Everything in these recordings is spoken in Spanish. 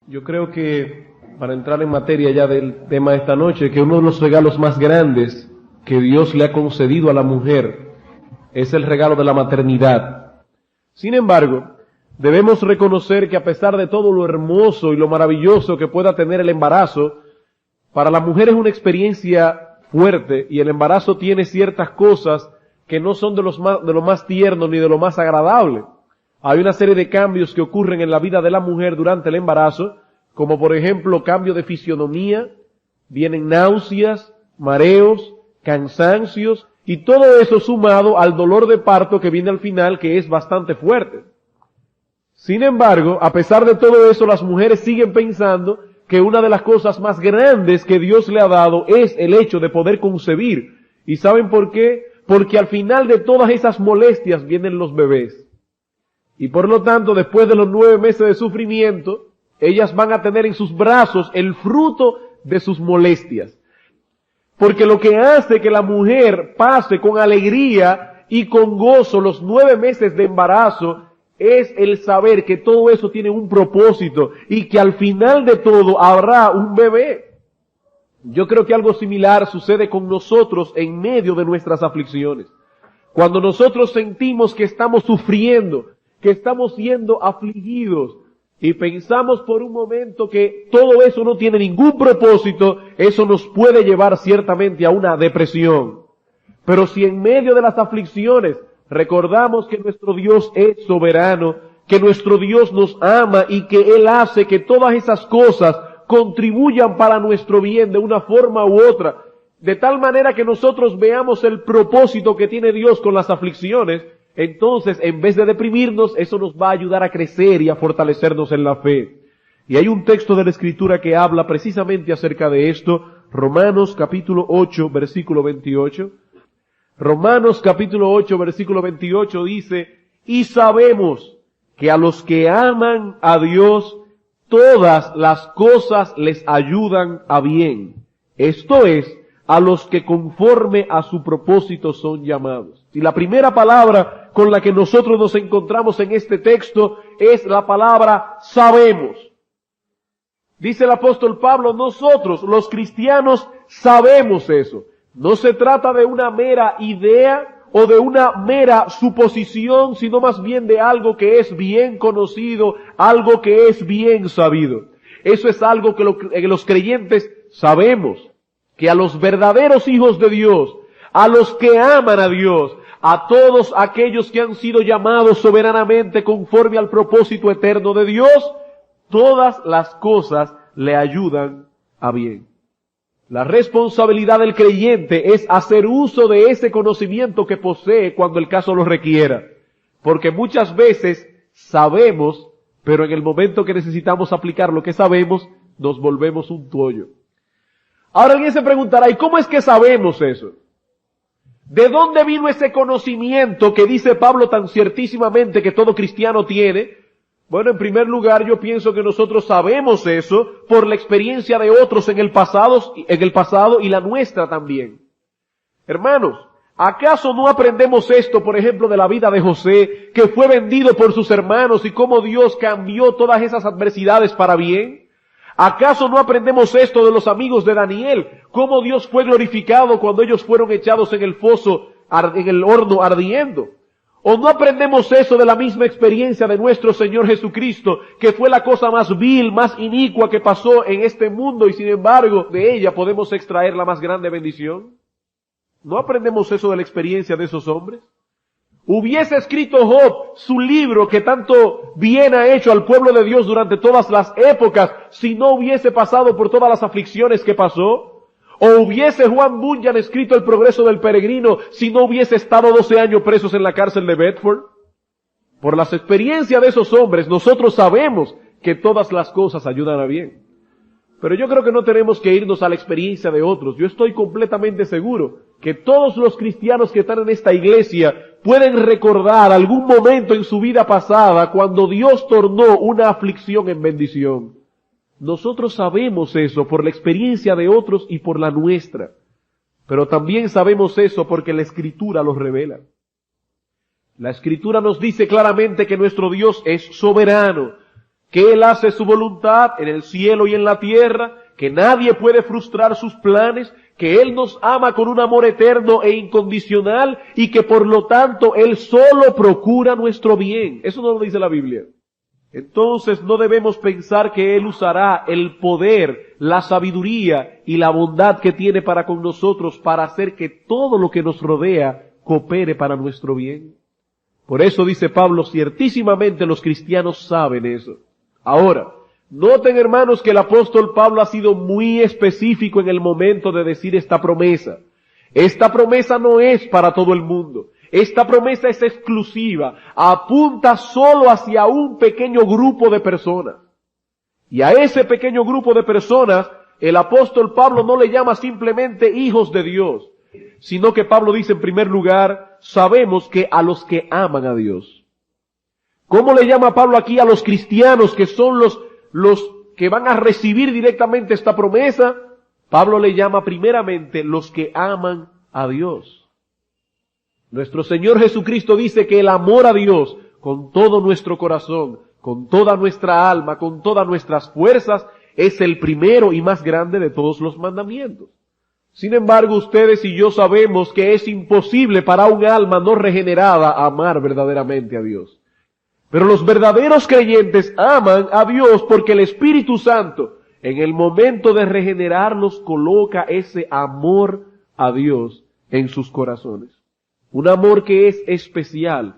Yo creo que, para entrar en materia ya del tema de esta noche, que uno de los regalos más grandes que Dios le ha concedido a la mujer es el regalo de la maternidad. Sin embargo, debemos reconocer que a pesar de todo lo hermoso y lo maravilloso que pueda tener el embarazo, para la mujer es una experiencia fuerte y el embarazo tiene ciertas cosas que no son de lo más tierno ni de lo más agradable. Hay una serie de cambios que ocurren en la vida de la mujer durante el embarazo, como por ejemplo cambio de fisionomía, vienen náuseas, mareos, cansancios, y todo eso sumado al dolor de parto que viene al final, que es bastante fuerte. Sin embargo, a pesar de todo eso, las mujeres siguen pensando que una de las cosas más grandes que Dios le ha dado es el hecho de poder concebir. ¿Y saben por qué? Porque al final de todas esas molestias vienen los bebés. Y por lo tanto, después de los 9 meses de sufrimiento, ellas van a tener en sus brazos el fruto de sus molestias. Porque lo que hace que la mujer pase con alegría y con gozo los 9 meses de embarazo es el saber que todo eso tiene un propósito y que al final de todo habrá un bebé. Yo creo que algo similar sucede con nosotros en medio de nuestras aflicciones. Cuando nosotros sentimos que estamos sufriendo, que estamos siendo afligidos, y pensamos por un momento que todo eso no tiene ningún propósito, eso nos puede llevar ciertamente a una depresión. Pero si en medio de las aflicciones recordamos que nuestro Dios es soberano, que nuestro Dios nos ama y que Él hace que todas esas cosas contribuyan para nuestro bien de una forma u otra, de tal manera que nosotros veamos el propósito que tiene Dios con las aflicciones, entonces, en vez de deprimirnos, eso nos va a ayudar a crecer y a fortalecernos en la fe. Y hay un texto de la Escritura que habla precisamente acerca de esto, Romanos capítulo 8, versículo 28. Romanos capítulo 8, versículo 28 dice, y sabemos que a los que aman a Dios, todas las cosas les ayudan a bien. Esto es, a los que conforme a su propósito son llamados. Y la primera palabra con la que nosotros nos encontramos en este texto es la palabra sabemos. Dice el apóstol Pablo, nosotros, los cristianos, sabemos eso. No se trata de una mera idea o de una mera suposición, sino más bien de algo que es bien conocido, algo que es bien sabido. Eso es algo que los creyentes sabemos, que a los verdaderos hijos de Dios, a los que aman a Dios, a todos aquellos que han sido llamados soberanamente conforme al propósito eterno de Dios, todas las cosas le ayudan a bien. La responsabilidad del creyente es hacer uso de ese conocimiento que posee cuando el caso lo requiera. Porque muchas veces sabemos, pero en el momento que necesitamos aplicar lo que sabemos, nos volvemos un tollo. Ahora alguien se preguntará, ¿y cómo es que sabemos eso? ¿De dónde vino ese conocimiento que dice Pablo tan ciertísimamente que todo cristiano tiene? Bueno, en primer lugar, yo pienso que nosotros sabemos eso por la experiencia de otros en el pasado y la nuestra también. Hermanos, ¿acaso no aprendemos esto, por ejemplo, de la vida de José, que fue vendido por sus hermanos y cómo Dios cambió todas esas adversidades para bien? ¿Acaso no aprendemos esto de los amigos de Daniel? ¿Cómo Dios fue glorificado cuando ellos fueron echados en el foso, en el horno ardiendo? ¿O no aprendemos eso de la misma experiencia de nuestro Señor Jesucristo, que fue la cosa más vil, más inicua que pasó en este mundo y sin embargo de ella podemos extraer la más grande bendición? ¿No aprendemos eso de la experiencia de esos hombres? ¿Hubiese escrito Job su libro que tanto bien ha hecho al pueblo de Dios durante todas las épocas si no hubiese pasado por todas las aflicciones que pasó? ¿O hubiese Juan Bunyan escrito El progreso del peregrino si no hubiese estado 12 años presos en la cárcel de Bedford? Por las experiencias de esos hombres nosotros sabemos que todas las cosas ayudan a bien. Pero yo creo que no tenemos que irnos a la experiencia de otros. Yo estoy completamente seguro que todos los cristianos que están en esta iglesia pueden recordar algún momento en su vida pasada cuando Dios tornó una aflicción en bendición. Nosotros sabemos eso por la experiencia de otros y por la nuestra. Pero también sabemos eso porque la Escritura lo revela. La Escritura nos dice claramente que nuestro Dios es soberano, que Él hace su voluntad en el cielo y en la tierra, que nadie puede frustrar sus planes, que Él nos ama con un amor eterno e incondicional y que por lo tanto Él solo procura nuestro bien. Eso no lo dice la Biblia. Entonces no debemos pensar que Él usará el poder, la sabiduría y la bondad que tiene para con nosotros para hacer que todo lo que nos rodea coopere para nuestro bien. Por eso dice Pablo, ciertísimamente los cristianos saben eso. Ahora, noten, hermanos, que el apóstol Pablo ha sido muy específico en el momento de decir esta promesa. Esta promesa no es para todo el mundo. Esta promesa es exclusiva. Apunta solo hacia un pequeño grupo de personas. Y a ese pequeño grupo de personas, el apóstol Pablo no le llama simplemente hijos de Dios, sino que Pablo dice en primer lugar, sabemos que a los que aman a Dios. ¿Cómo le llama Pablo aquí a los cristianos que son los que van a recibir directamente esta promesa? Pablo le llama primeramente los que aman a Dios. Nuestro Señor Jesucristo dice que el amor a Dios con todo nuestro corazón, con toda nuestra alma, con todas nuestras fuerzas, es el primero y más grande de todos los mandamientos. Sin embargo, ustedes y yo sabemos que es imposible para un alma no regenerada amar verdaderamente a Dios. Pero los verdaderos creyentes aman a Dios porque el Espíritu Santo, en el momento de regenerarlos, coloca ese amor a Dios en sus corazones. Un amor que es especial.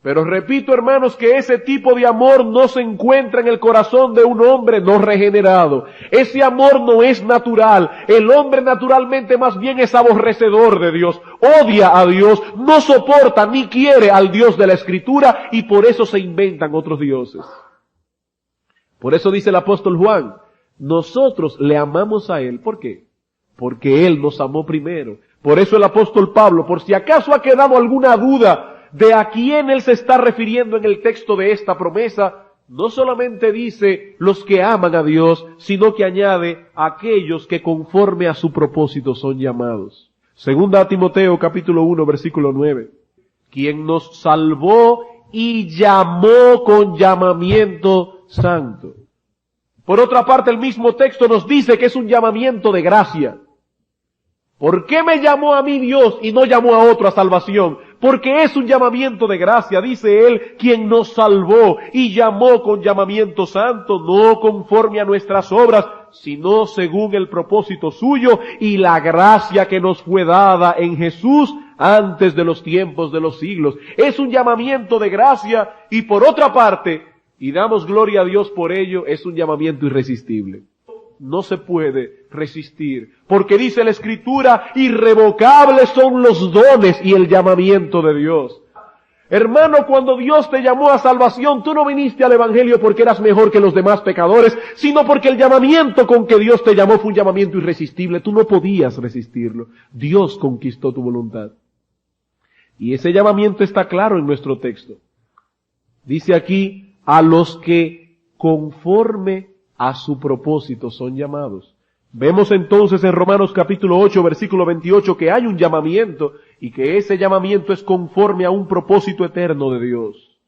Pero repito, hermanos, que ese tipo de amor no se encuentra en el corazón de un hombre no regenerado. Ese amor no es natural. El hombre naturalmente más bien es aborrecedor de Dios, odia a Dios, no soporta ni quiere al Dios de la Escritura y por eso se inventan otros dioses. Por eso dice el apóstol Juan, nosotros le amamos a Él. ¿Por qué? Porque Él nos amó primero. Por eso el apóstol Pablo, por si acaso ha quedado alguna duda de a quién él se está refiriendo en el texto de esta promesa, no solamente dice los que aman a Dios, sino que añade aquellos que conforme a su propósito son llamados. Segunda a Timoteo capítulo 1 versículo 9. Quien nos salvó y llamó con llamamiento santo. Por otra parte, el mismo texto nos dice que es un llamamiento de gracia. ¿Por qué me llamó a mí Dios y no llamó a otro a salvación? Porque es un llamamiento de gracia, dice Él, quien nos salvó y llamó con llamamiento santo, no conforme a nuestras obras, sino según el propósito suyo y la gracia que nos fue dada en Jesús antes de los tiempos de los siglos. Es un llamamiento de gracia y por otra parte, y damos gloria a Dios por ello, es un llamamiento irresistible. No se puede resistir, porque dice la Escritura, irrevocables son los dones y el llamamiento de Dios. Hermano, cuando Dios te llamó a salvación, tú no viniste al Evangelio porque eras mejor que los demás pecadores, sino porque el llamamiento con que Dios te llamó fue un llamamiento irresistible. Tú no podías resistirlo. Dios conquistó tu voluntad. Y ese llamamiento está claro en nuestro texto. Dice aquí, a los que conforme a su propósito son llamados. Vemos entonces en Romanos capítulo 8, versículo 28, que hay un llamamiento y que ese llamamiento es conforme a un propósito eterno de Dios.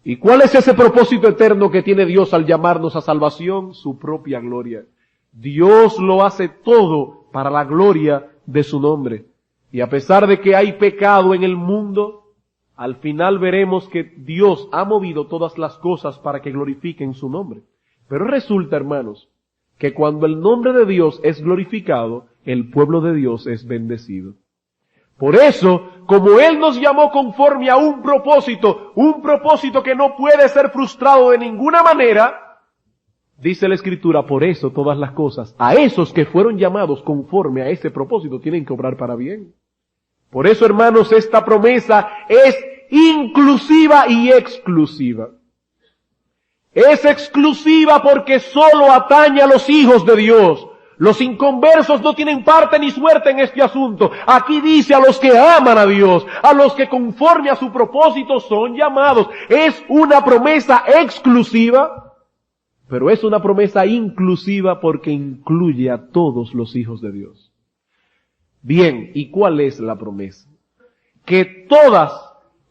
¿Y cuál es ese propósito eterno que tiene Dios al llamarnos a salvación? Su propia gloria. Dios lo hace todo para la gloria de su nombre. Y a pesar de que hay pecado en el mundo, al final veremos que Dios ha movido todas las cosas para que glorifiquen su nombre. Pero resulta, hermanos, que cuando el nombre de Dios es glorificado, el pueblo de Dios es bendecido. Por eso, como Él nos llamó conforme a un propósito que no puede ser frustrado de ninguna manera, dice la Escritura, por eso todas las cosas, a esos que fueron llamados conforme a ese propósito, tienen que obrar para bien. Por eso, hermanos, esta promesa es inclusiva y exclusiva. Es exclusiva porque solo atañe a los hijos de Dios. Los inconversos no tienen parte ni suerte en este asunto. Aquí dice a los que aman a Dios, a los que conforme a su propósito son llamados. Es una promesa exclusiva, pero es una promesa inclusiva porque incluye a todos los hijos de Dios. Bien, ¿y cuál es la promesa? Que todas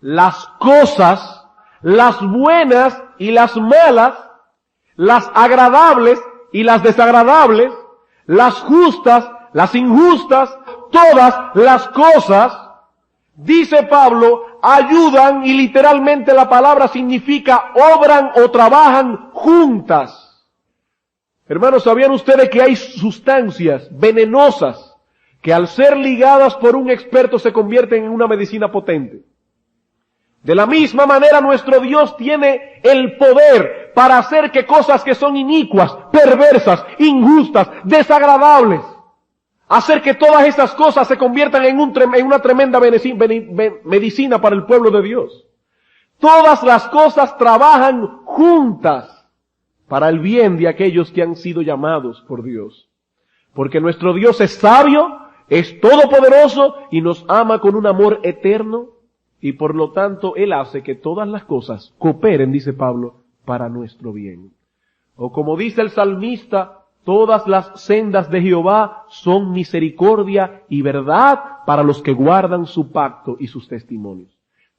las cosas las buenas y las malas, las agradables y las desagradables, las justas, las injustas, todas las cosas, dice Pablo, ayudan, y literalmente la palabra significa obran o trabajan juntas. Hermanos, ¿sabían ustedes que hay sustancias venenosas que al ser ligadas por un experto se convierten en una medicina potente? De la misma manera nuestro Dios tiene el poder para hacer que cosas que son inicuas, perversas, injustas, desagradables, hacer que todas esas cosas se conviertan en una tremenda medicina para el pueblo de Dios. Todas las cosas trabajan juntas para el bien de aquellos que han sido llamados por Dios. Porque nuestro Dios es sabio, es todopoderoso y nos ama con un amor eterno, y por lo tanto Él hace que todas las cosas cooperen, dice Pablo, para nuestro bien. O como dice el salmista, todas las sendas de Jehová son misericordia y verdad para los que guardan su pacto y sus testimonios.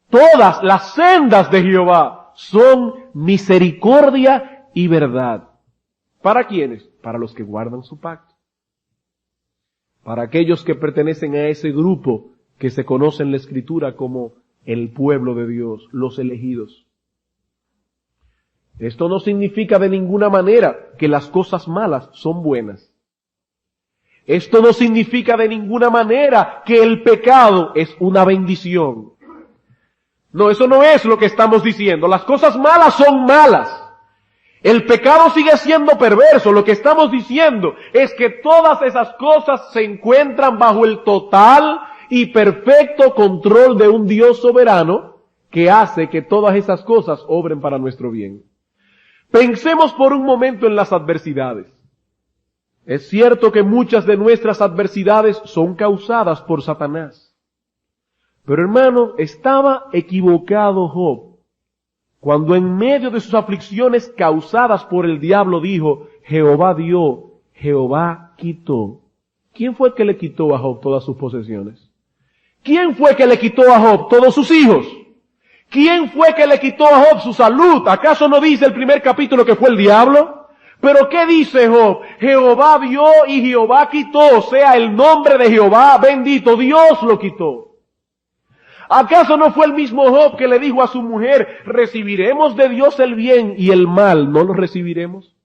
Todas las sendas de Jehová son misericordia y verdad. ¿Para quiénes? Para los que guardan su pacto. Para aquellos que pertenecen a ese grupo que se conoce en la Escritura como el pueblo de Dios, los elegidos. Esto no significa de ninguna manera que las cosas malas son buenas. Esto no significa de ninguna manera que el pecado es una bendición. No, eso no es lo que estamos diciendo. Las cosas malas son malas. El pecado sigue siendo perverso. Lo que estamos diciendo es que todas esas cosas se encuentran bajo el total y perfecto control de un Dios soberano que hace que todas esas cosas obren para nuestro bien. Pensemos por un momento en las adversidades. Es cierto que muchas de nuestras adversidades son causadas por Satanás. Pero hermano, estaba equivocado Job cuando en medio de sus aflicciones causadas por el diablo dijo, Jehová dio, Jehová quitó. ¿Quién fue el que le quitó a Job todas sus posesiones? ¿Quién fue que le quitó a Job todos sus hijos? ¿Quién fue que le quitó a Job su salud? ¿Acaso no dice el primer capítulo que fue el diablo? ¿Pero qué dice Job? Jehová dio y Jehová quitó, sea el nombre de Jehová bendito, Dios lo quitó. ¿Acaso no fue el mismo Job que le dijo a su mujer, recibiremos de Dios el bien y el mal no lo recibiremos?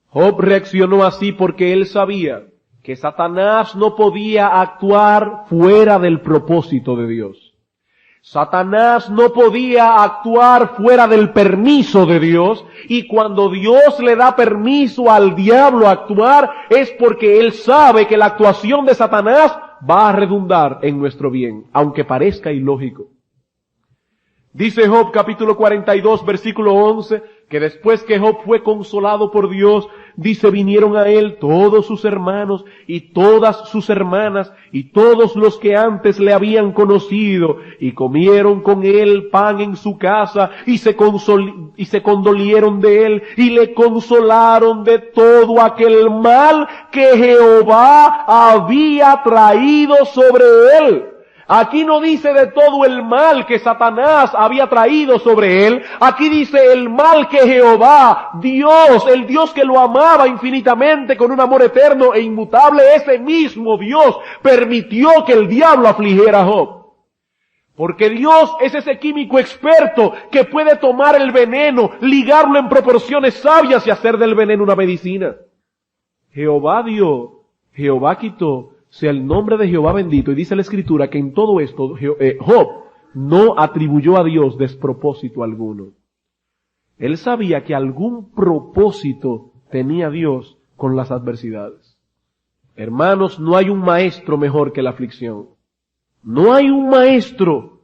Job reaccionó así porque él sabía que Satanás no podía actuar fuera del propósito de Dios. Satanás no podía actuar fuera del permiso de Dios, y cuando Dios le da permiso al diablo a actuar es porque él sabe que la actuación de Satanás va a redundar en nuestro bien, aunque parezca ilógico. Dice Job capítulo 42 versículo 11, que después que Job fue consolado por Dios, dice, vinieron a él todos sus hermanos y todas sus hermanas y todos los que antes le habían conocido, y comieron con él pan en su casa y se condolieron de él y le consolaron de todo aquel mal que Jehová había traído sobre él. Aquí no dice de todo el mal que Satanás había traído sobre él. Aquí dice el mal que Jehová, Dios, el Dios que lo amaba infinitamente con un amor eterno e inmutable, ese mismo Dios permitió que el diablo afligiera a Job. Porque Dios es ese químico experto que puede tomar el veneno, ligarlo en proporciones sabias y hacer del veneno una medicina. Jehová dio, Jehová quitó, sea el nombre de Jehová bendito. Y dice la Escritura que en todo esto Job no atribuyó a Dios despropósito alguno. Él sabía que algún propósito tenía Dios con las adversidades. Hermanos, no hay un maestro mejor que la aflicción. No hay un maestro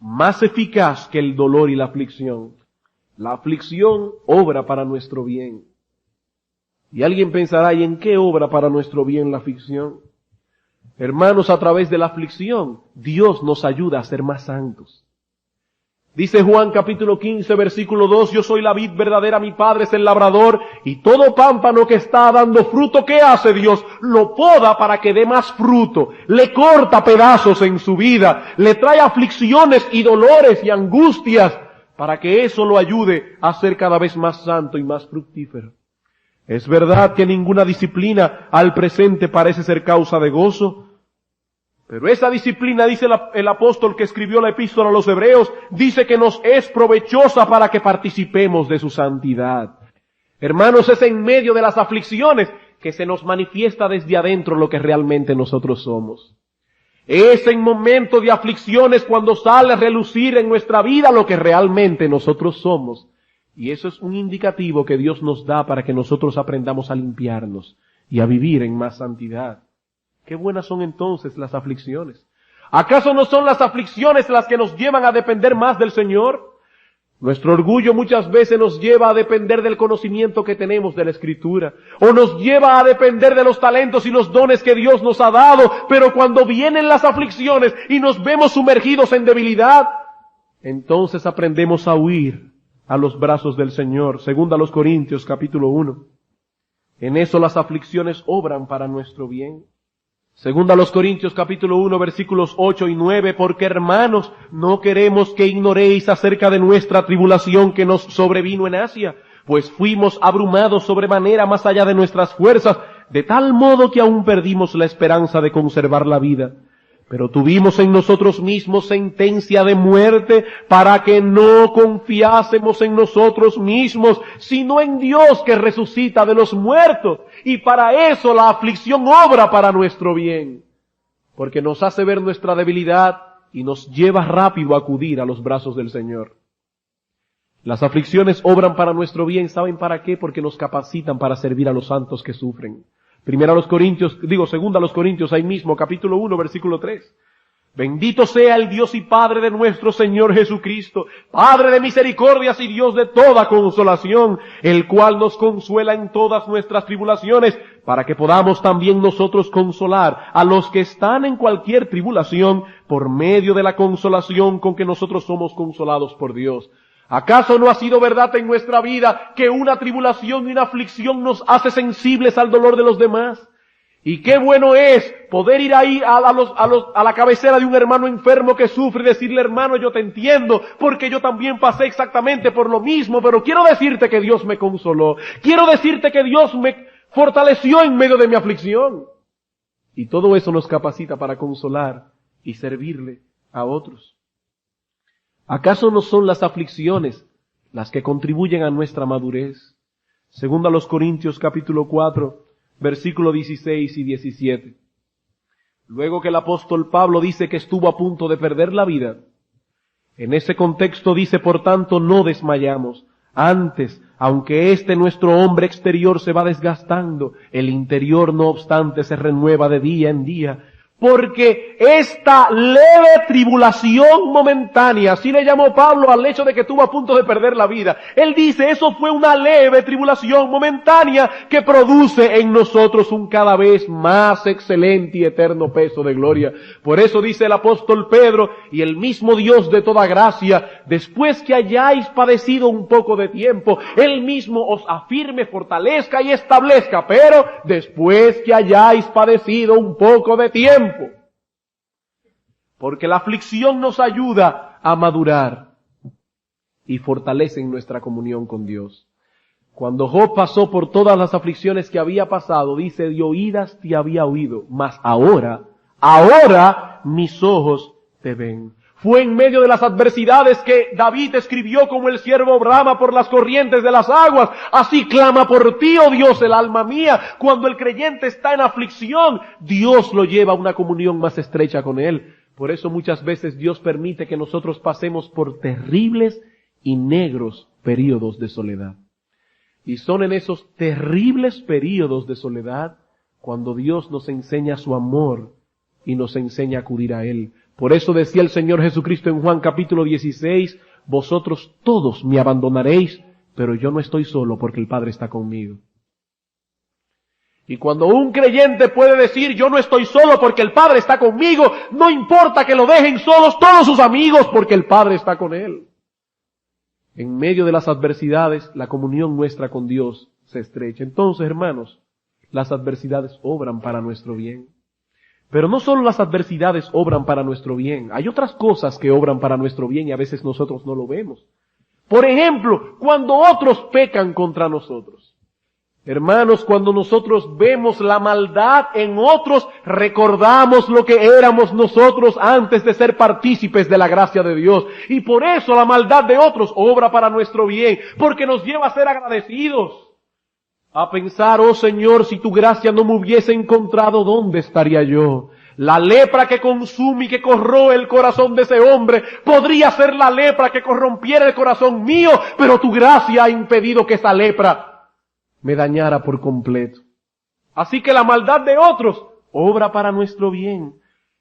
más eficaz que el dolor y la aflicción. La aflicción obra para nuestro bien. Y alguien pensará, ¿y en qué obra para nuestro bien la aflicción? Hermanos, a través de la aflicción, Dios nos ayuda a ser más santos. Dice Juan capítulo 15, versículo 2, yo soy la vid verdadera, mi Padre es el labrador, y todo pámpano que está dando fruto, ¿qué hace Dios? Lo poda para que dé más fruto, le corta pedazos en su vida, le trae aflicciones y dolores y angustias, para que eso lo ayude a ser cada vez más santo y más fructífero. Es verdad que ninguna disciplina al presente parece ser causa de gozo, pero esa disciplina, dice el apóstol que escribió la epístola a los Hebreos, dice que nos es provechosa para que participemos de su santidad. Hermanos, es en medio de las aflicciones que se nos manifiesta desde adentro lo que realmente nosotros somos. Es en momentos de aflicciones cuando sale a relucir en nuestra vida lo que realmente nosotros somos. Y eso es un indicativo que Dios nos da para que nosotros aprendamos a limpiarnos y a vivir en más santidad. Qué buenas son entonces las aflicciones. ¿Acaso no son las aflicciones las que nos llevan a depender más del Señor? Nuestro orgullo muchas veces nos lleva a depender del conocimiento que tenemos de la Escritura, o nos lleva a depender de los talentos y los dones que Dios nos ha dado, pero cuando vienen las aflicciones y nos vemos sumergidos en debilidad, entonces aprendemos a huir a los brazos del Señor. Según a los Corintios capítulo 1. En eso las aflicciones obran para nuestro bien. Según a los Corintios capítulo 1 versículos 8 y 9, porque hermanos, no queremos que ignoréis acerca de nuestra tribulación que nos sobrevino en Asia, pues fuimos abrumados sobremanera más allá de nuestras fuerzas, de tal modo que aún perdimos la esperanza de conservar la vida. Pero tuvimos en nosotros mismos sentencia de muerte para que no confiásemos en nosotros mismos, sino en Dios que resucita de los muertos. Y para eso la aflicción obra para nuestro bien, porque nos hace ver nuestra debilidad y nos lleva rápido a acudir a los brazos del Señor. Las aflicciones obran para nuestro bien, ¿saben para qué? Porque nos capacitan para servir a los santos que sufren. Segunda a los Corintios, ahí mismo, capítulo 1, versículo 3. Bendito sea el Dios y Padre de nuestro Señor Jesucristo, Padre de misericordias y Dios de toda consolación, el cual nos consuela en todas nuestras tribulaciones, para que podamos también nosotros consolar a los que están en cualquier tribulación, por medio de la consolación con que nosotros somos consolados por Dios. ¿Acaso no ha sido verdad en nuestra vida que una tribulación y una aflicción nos hace sensibles al dolor de los demás? Y qué bueno es poder ir ahí a la cabecera de un hermano enfermo que sufre y decirle: hermano, yo te entiendo, porque yo también pasé exactamente por lo mismo, pero quiero decirte que Dios me consoló. Quiero decirte que Dios me fortaleció en medio de mi aflicción. Y todo eso nos capacita para consolar y servirle a otros. ¿Acaso no son las aflicciones las que contribuyen a nuestra madurez? Según a los Corintios capítulo 4, versículo 16 y 17. Luego que el apóstol Pablo dice que estuvo a punto de perder la vida, en ese contexto dice: por tanto no desmayamos. Antes, aunque nuestro hombre exterior se va desgastando, el interior no obstante se renueva de día en día. Porque esta leve tribulación momentánea, así le llamó Pablo al hecho de que estuvo a punto de perder la vida. Él dice, eso fue una leve tribulación momentánea que produce en nosotros un cada vez más excelente y eterno peso de gloria. Por eso dice el apóstol Pedro: y el mismo Dios de toda gracia, después que hayáis padecido un poco de tiempo, Él mismo os afirme, fortalezca y establezca. Pero después que hayáis padecido un poco de tiempo, porque la aflicción nos ayuda a madurar y fortalece en nuestra comunión con Dios. Cuando Job pasó por todas las aflicciones que había pasado, dice: de oídas te había oído, mas ahora mis ojos te ven. Fue en medio de las adversidades que David escribió: como el ciervo brama por las corrientes de las aguas, así clama por ti, oh Dios, el alma mía. Cuando el creyente está en aflicción, Dios lo lleva a una comunión más estrecha con Él. Por eso muchas veces Dios permite que nosotros pasemos por terribles y negros períodos de soledad. Y son en esos terribles períodos de soledad cuando Dios nos enseña su amor y nos enseña a acudir a Él. Por eso decía el Señor Jesucristo en Juan capítulo 16, vosotros todos me abandonaréis, pero yo no estoy solo porque el Padre está conmigo. Y cuando un creyente puede decir, yo no estoy solo porque el Padre está conmigo, no importa que lo dejen solos todos sus amigos porque el Padre está con él. En medio de las adversidades, la comunión nuestra con Dios se estrecha. Entonces, hermanos, las adversidades obran para nuestro bien. Pero no solo las adversidades obran para nuestro bien, hay otras cosas que obran para nuestro bien y a veces nosotros no lo vemos. Por ejemplo, cuando otros pecan contra nosotros. Hermanos, cuando nosotros vemos la maldad en otros, recordamos lo que éramos nosotros antes de ser partícipes de la gracia de Dios. Y por eso la maldad de otros obra para nuestro bien, porque nos lleva a ser agradecidos. A pensar, oh Señor, si tu gracia no me hubiese encontrado, ¿dónde estaría yo? La lepra que consume y que corroe el corazón de ese hombre podría ser la lepra que corrompiera el corazón mío, pero tu gracia ha impedido que esa lepra me dañara por completo. Así que la maldad de otros obra para nuestro bien.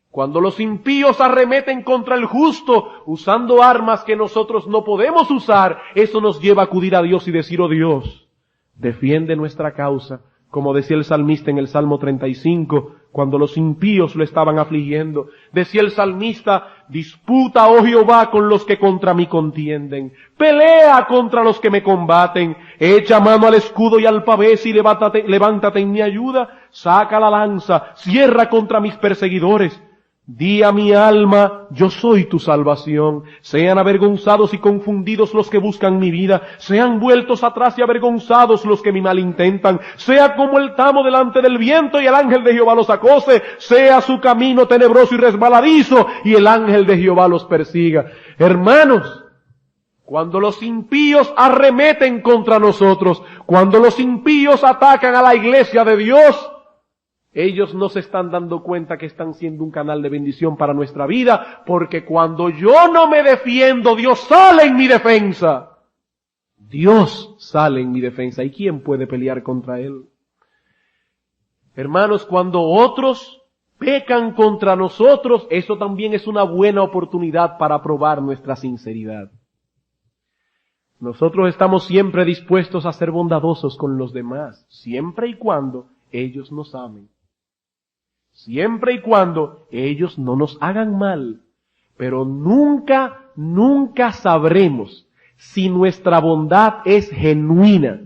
Cuando los impíos arremeten contra el justo, usando armas que nosotros no podemos usar, eso nos lleva a acudir a Dios y decir, oh Dios, defiende nuestra causa. Como decía el salmista en el Salmo 35, cuando los impíos lo estaban afligiendo, decía el salmista, disputa, oh Jehová, con los que contra mí contienden, pelea contra los que me combaten, echa mano al escudo y al pavés y levántate en mi ayuda, saca la lanza, cierra contra mis perseguidores. Di a mi alma, yo soy tu salvación. Sean avergonzados y confundidos los que buscan mi vida. Sean vueltos atrás y avergonzados los que mi mal intentan. Sea como el tamo delante del viento y el ángel de Jehová los acose. Sea su camino tenebroso y resbaladizo y el ángel de Jehová los persiga. Hermanos, cuando los impíos arremeten contra nosotros, cuando los impíos atacan a la iglesia de Dios, ellos no se están dando cuenta que están siendo un canal de bendición para nuestra vida, porque cuando yo no me defiendo, Dios sale en mi defensa. Dios sale en mi defensa. ¿Y quién puede pelear contra Él? Hermanos, cuando otros pecan contra nosotros, eso también es una buena oportunidad para probar nuestra sinceridad. Nosotros estamos siempre dispuestos a ser bondadosos con los demás, siempre y cuando ellos nos amen. Siempre y cuando ellos no nos hagan mal. Pero nunca sabremos si nuestra bondad es genuina.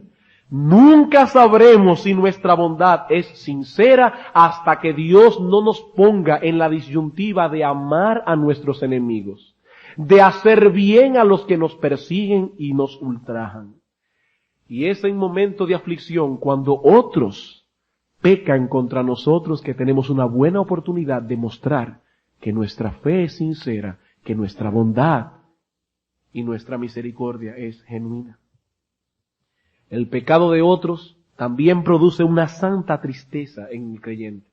Nunca sabremos si nuestra bondad es sincera hasta que Dios no nos ponga en la disyuntiva de amar a nuestros enemigos, de hacer bien a los que nos persiguen y nos ultrajan. Y es en momento de aflicción, cuando otros pecan contra nosotros, que tenemos una buena oportunidad de mostrar que nuestra fe es sincera, que nuestra bondad y nuestra misericordia es genuina. El pecado de otros también produce una santa tristeza en el creyente,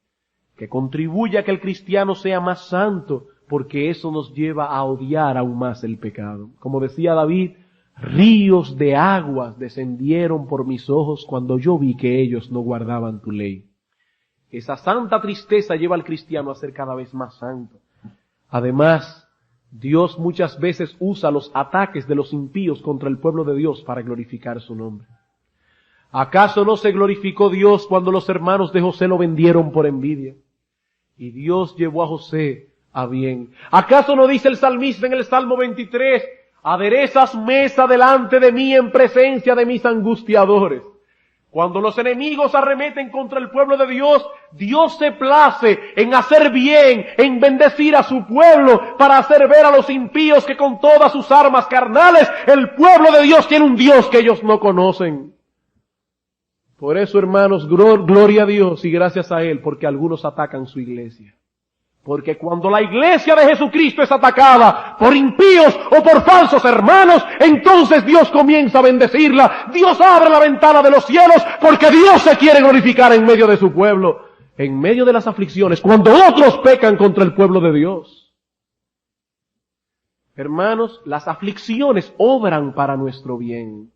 que contribuye a que el cristiano sea más santo, porque eso nos lleva a odiar aún más el pecado. Como decía David, ríos de aguas descendieron por mis ojos cuando yo vi que ellos no guardaban tu ley. Esa santa tristeza lleva al cristiano a ser cada vez más santo. Además, Dios muchas veces usa los ataques de los impíos contra el pueblo de Dios para glorificar su nombre. ¿Acaso no se glorificó Dios cuando los hermanos de José lo vendieron por envidia? Y Dios llevó a José a bien. ¿Acaso no dice el salmista en el Salmo 23, aderezas mesa delante de mí en presencia de mis angustiadores? Cuando los enemigos arremeten contra el pueblo de Dios, Dios se place en hacer bien, en bendecir a su pueblo, para hacer ver a los impíos que con todas sus armas carnales, el pueblo de Dios tiene un Dios que ellos no conocen. Por eso, hermanos, gloria a Dios y gracias a Él, porque algunos atacan su iglesia. Porque cuando la iglesia de Jesucristo es atacada por impíos o por falsos hermanos, entonces Dios comienza a bendecirla. Dios abre la ventana de los cielos, porque Dios se quiere glorificar en medio de su pueblo. En medio de las aflicciones, cuando otros pecan contra el pueblo de Dios. Hermanos, las aflicciones obran para nuestro bien.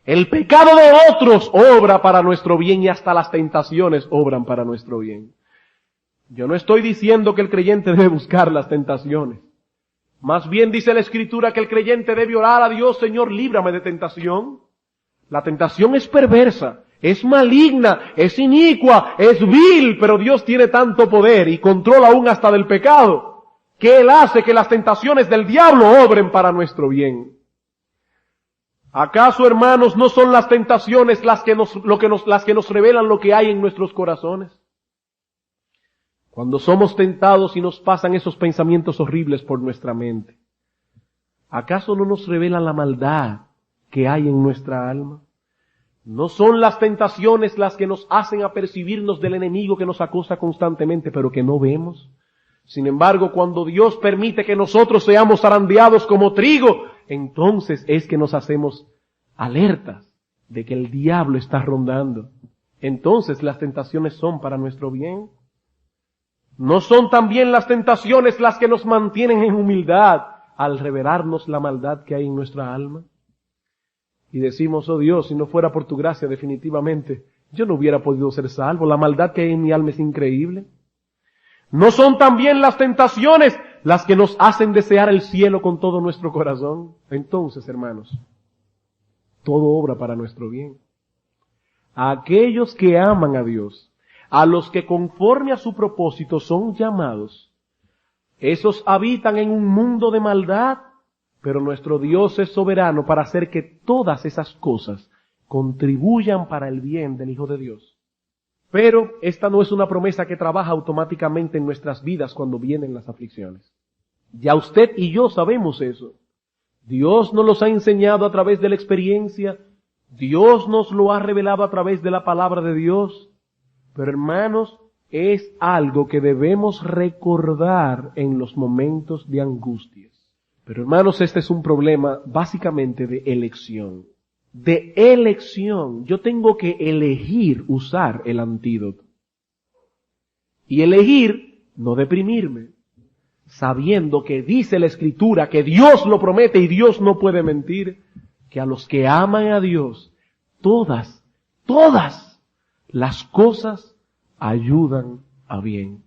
El pecado de otros obra para nuestro bien y hasta las tentaciones obran para nuestro bien. Yo no estoy diciendo que el creyente debe buscar las tentaciones. Más bien dice la Escritura que el creyente debe orar a Dios, Señor, líbrame de tentación. La tentación es perversa, es maligna, es inicua, es vil, pero Dios tiene tanto poder y controla aún hasta del pecado, que Él hace que las tentaciones del diablo obren para nuestro bien. ¿Acaso, hermanos, no son las tentaciones las que nos revelan lo que hay en nuestros corazones? Cuando somos tentados y nos pasan esos pensamientos horribles por nuestra mente. ¿Acaso no nos revela la maldad que hay en nuestra alma? ¿No son las tentaciones las que nos hacen apercibirnos del enemigo que nos acosa constantemente, pero que no vemos? Sin embargo, cuando Dios permite que nosotros seamos zarandeados como trigo, entonces es que nos hacemos alertas de que el diablo está rondando. Entonces las tentaciones son para nuestro bien. ¿No son también las tentaciones las que nos mantienen en humildad al revelarnos la maldad que hay en nuestra alma? Y decimos, oh Dios, si no fuera por tu gracia definitivamente, yo no hubiera podido ser salvo. La maldad que hay en mi alma es increíble. ¿No son también las tentaciones las que nos hacen desear el cielo con todo nuestro corazón? Entonces, hermanos, todo obra para nuestro bien. A aquellos que aman a Dios, a los que conforme a su propósito son llamados, esos habitan en un mundo de maldad, pero nuestro Dios es soberano para hacer que todas esas cosas contribuyan para el bien del Hijo de Dios. Pero esta no es una promesa que trabaja automáticamente en nuestras vidas cuando vienen las aflicciones. Ya usted y yo sabemos eso. Dios nos los ha enseñado a través de la experiencia. Dios nos lo ha revelado a través de la palabra de Dios. Pero hermanos, es algo que debemos recordar en los momentos de angustias. Pero hermanos, este es un problema básicamente de elección. De elección. Yo tengo que elegir usar el antídoto. Y elegir no deprimirme, sabiendo que dice la Escritura, que Dios lo promete y Dios no puede mentir, que a los que aman a Dios, todas las cosas ayudan a bien.